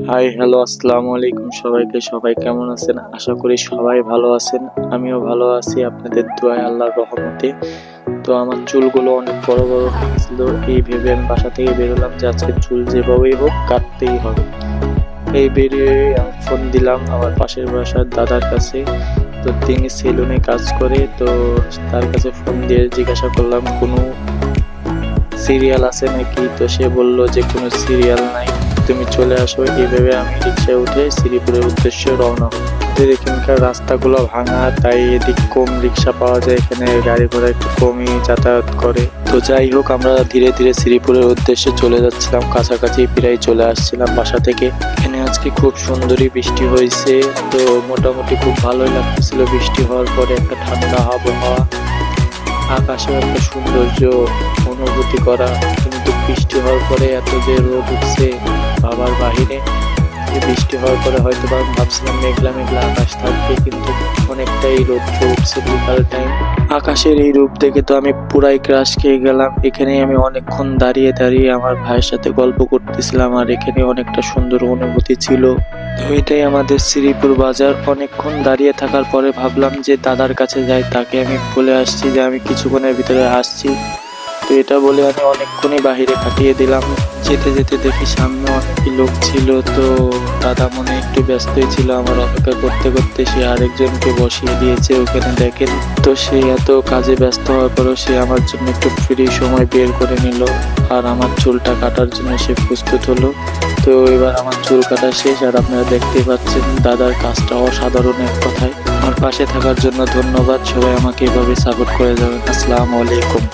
Hi hello আসসালামু আলাইকুম সবাইকে। সবাই কেমন আছেন? আশা করি সবাই ভালো আছেন। আমিও ভালো আছি আপনাদের দোয়ায়, আল্লাহর রহমতে। তো আমার চুলগুলো অনেক বড় বড় হয়ে গেছিল, এই ভেবে আমি বাসা থেকে বেরোলাম যে আজকে চুল যেভাবেই হোক কাটতেই হবে। এই বেরিয়ে আমি ফোন দিলাম আমার পাশের বাসার দাদার কাছে। তো তিনি সেলুনে কাজ করে, তো তার কাছে ফোন দিয়ে জিজ্ঞাসা করলাম কোনো সিরিয়াল আছে নাকি। তো সে বলল যে কোনো সিরিয়াল নাই, তুমি চলে আসো। এই ভেবে আমি রিক্সায় উঠে শ্রীপুরের উদ্দেশ্যে রওনা হই। এখানকার রাস্তাগুলো ভাঙা, তাই এদিক কম রিক্সা পাওয়া যায়, এখানে গাড়ি ঘোড়া একটু কমই যাতায়াত করে। তো যাই হোক, আমরা ধীরে ধীরে শ্রীপুরের উদ্দেশ্যে চলে যাচ্ছিলাম, কাছাকাছি প্রায় চলে আসছিলাম বাসা থেকে। এখানে আজকে খুব সুন্দরই বৃষ্টি হয়েছে, তো মোটামুটি খুব ভালোই লাগতেছিল। বৃষ্টি হওয়ার পরে একটা ঠান্ডা আবহাওয়া, আকাশেও একটা সৌন্দর্য অনুভূতি করা। কিন্তু বৃষ্টি হওয়ার পরে এত যে রোদ উঠছে ভাবার বাহিরে। এই বৃষ্টি হওয়ার পরে হয়তো বা আমি ভাবছিলাম মেঘলা মেঘলা আকাশ থাকবে, কিন্তু অনেকটাই রৌদ্র উঠছে বিকাল টাইম। আকাশের এই রূপ দেখে তো আমি পুরাই ক্রাশ খেয়ে গেলাম। এখানে আমি অনেকক্ষণ দাঁড়িয়ে দাঁড়িয়ে আমার ভাইয়ের সাথে গল্প করতেছিলাম, আর এখানে অনেকটা সুন্দর অনুভূতি ছিল। তো এটাই আমাদের শ্রীপুর বাজার। অনেকক্ষণ দাঁড়িয়ে থাকার পরে ভাবলাম যে দাদার কাছে যাই, তাকে আমি বলে আসছি যে আমি কিছুক্ষণের ভিতরে আসছি। তো এটা বলে আমি অনেকক্ষণই বাহিরে কাটিয়ে দিলাম। যেতে যেতে দেখি সামনে অনেকই লোক ছিল, তো দাদা মনে একটু ব্যস্তই ছিল। আমার অপেক্ষা করতে করতে সে আরেকজনকে বসিয়ে দিয়েছে ওখানে, দেখেন। তো সে এত কাজে ব্যস্ত হওয়ার পরও সে আমার জন্য একটু ফ্রি সময় বের করে নিল, আর আমার চুলটা কাটার জন্য সে প্রস্তুত হলো। তো এবার আমার চুল কাটা শেষ, আর আপনারা দেখতেই পাচ্ছেন দাদার কাজটা অসাধারণ এক কথায়। আমার পাশে থাকার জন্য ধন্যবাদ। সবাই আমাকে এভাবে সাপোর্ট করে যাবেন। আসসালামু আলাইকুম।